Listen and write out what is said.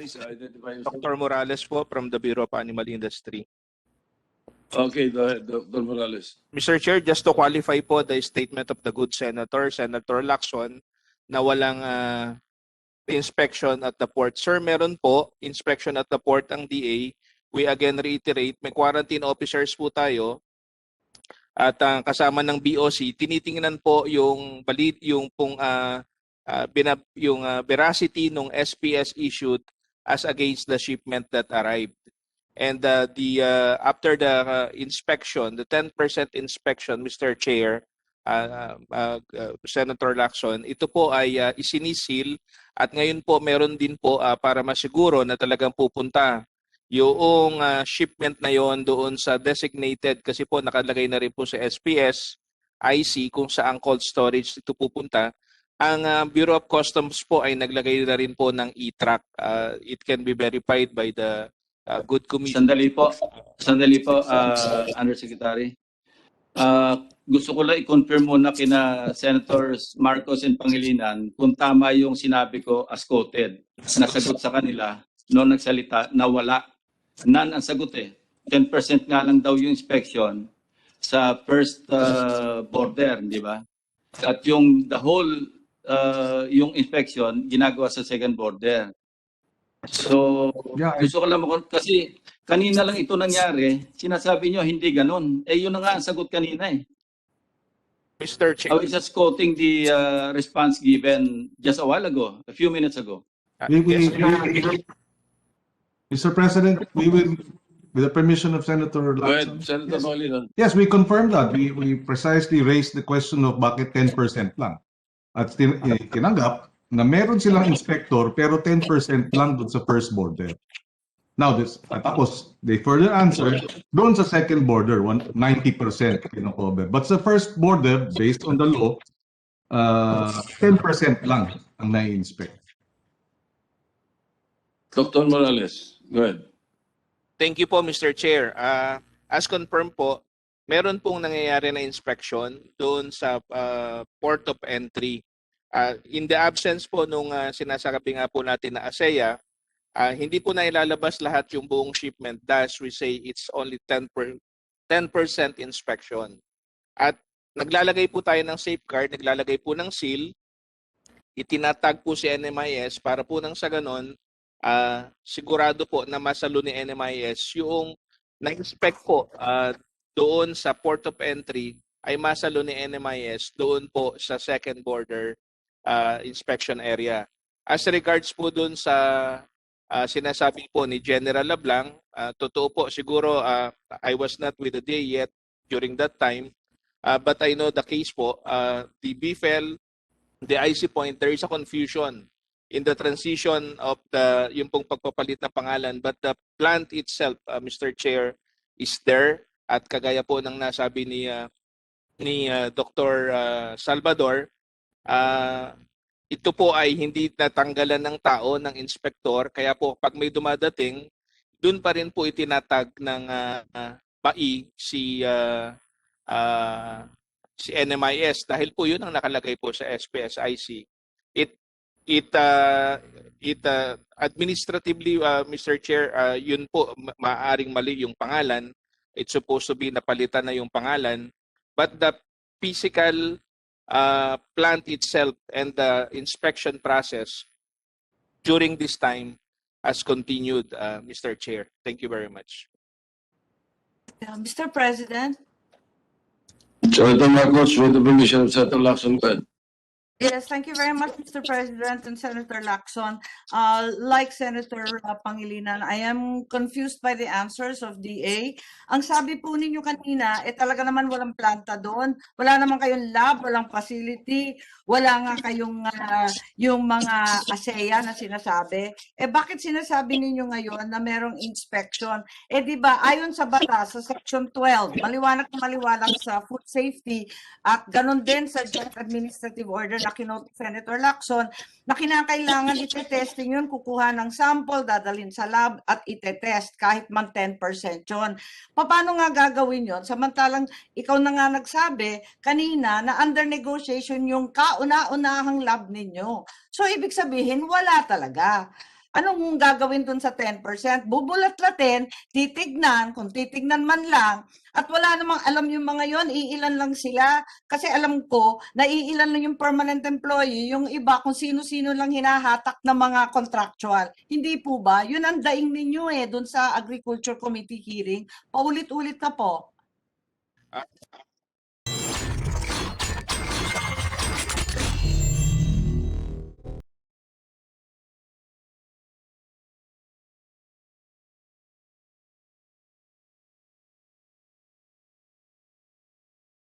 please identify yourself. Dr. Morales po from the Bureau of Animal Industry. Okay, go ahead, Dr. Morales. Mr. Chair, just to qualify po the statement of the good Senator, Senator Lacson, na walang inspection at the port. Sir, meron po inspection at the port ang DA. We again reiterate, may quarantine officers po tayo at kasama ng BOC, tinitingnan po yung veracity ng SPS issued as against the shipment that arrived. And after the inspection, the 10% inspection, Mr. Chair, Senator Lacson, ito po ay isinisil at ngayon po meron din po para masiguro na talagang pupunta yung shipment na yon doon sa designated, kasi po nakalagay na rin po sa SPS IC kung saan cold storage ito pupunta. Ang Bureau of Customs po ay naglagay na rin po ng e-track. It can be verified by the good committee. Sandali po, Undersecretary. Gusto ko lang i-confirm muna kina Senators Marcos and Pangilinan kung tama yung sinabi ko as quoted. Nasagot sa kanila, noong nagsalita, na wala. None ang sagot eh. 10% nga lang daw yung inspection sa first border, di ba? At yung the whole, yung inspection, ginagawa sa second border. So, gusto ko lang kasi kanina lang ito nangyari, sinasabi nyo hindi ganun. Eh, yun na nga ang sagot kanina eh. Mr. Chair. I was just quoting the response given just a while ago, a few minutes ago. Mr. President, we will, with the permission of Senator Go ahead, Lacson. Senator Pangilinan. Yes, we confirmed that. We precisely raised the question of bakit 10% lang. At tinanggap na meron silang inspector pero 10% lang doon sa first border. Now, tapos, they further answered, doon sa second border, 90% kinocover. But sa first border, based on the law, 10% lang ang nai-inspect. Dr. Morales, go ahead. Thank you po, Mr. Chair. As confirmed po, meron pong nangyayari na inspection doon sa port of entry. In the absence po nung sinasabi nga po natin na ASEA, hindi po na ilalabas lahat yung buong shipment. Thus, we say it's only 10% inspection. At naglalagay po tayo ng safeguard, naglalagay po ng seal, itinatag po si NMIS para po nang sa ganon, sigurado po na masalo ni NMIS yung na-inspect po doon sa port of entry ay masalo ni NMIS doon po sa second border inspection area. As regards po doon sa sinasabi po ni General Lablang, totoo po siguro I was not with the day yet during that time, but I know the case po, the BFEL, the IC point, there is a confusion in the transition of yung pong pagpapalit ng pangalan, but the plant itself, Mr. Chair, is there at kagaya po ng nasabi ni Dr. Salvador, ito po ay hindi natanggalan ng tao, ng inspektor, kaya po pag may dumadating, dun pa rin po itinatag ng PAI si NMIS dahil po yun ang nakalagay po sa SPS-IC. Administratively, Mr. Chair, yun po maaaring mali yung pangalan. It's supposed to be napalitan na yung pangalan. But the physical plant itself and the inspection process during this time has continued, Mr. Chair. Thank you very much. Mr. President. Senator Marcos, with the permission of Senator Lacson, go ahead. Yes, thank you very much, Mr. President and Senator Lacson. Like Senator Pangilinan, I am confused by the answers of DA. Ang sabi po ninyo kanina, talaga naman walang planta doon. Wala naman kayong lab, walang facility, wala nga kayong yung mga ASEA na sinasabi. Bakit sinasabi ninyo ngayon na merong inspection? Di ba, ayon sa batas, sa Section 12, maliwanag na maliwanag sa food safety at ganun din sa Joint Administrative Order na kinote Senator Lacson, na kinakailangan ite-testing yun, kukuha ng sample, dadalhin sa lab at ite-test kahit man 10% yun. Paano nga gagawin yun? Samantalang ikaw na nga nagsabi kanina na under negotiation yung kauna-unahang lab ninyo. So ibig sabihin, wala talaga. Anong gagawin dun sa 10%? Bubulat-latin, titignan, kung titignan man lang, at wala namang alam yung mga yon, iilan lang sila. Kasi alam ko, na iilan lang yung permanent employee, yung iba kung sino-sino lang hinahatak na mga contractual. Hindi po ba? Yun ang daing ninyo dun sa Agriculture Committee hearing. Paulit-ulit na po.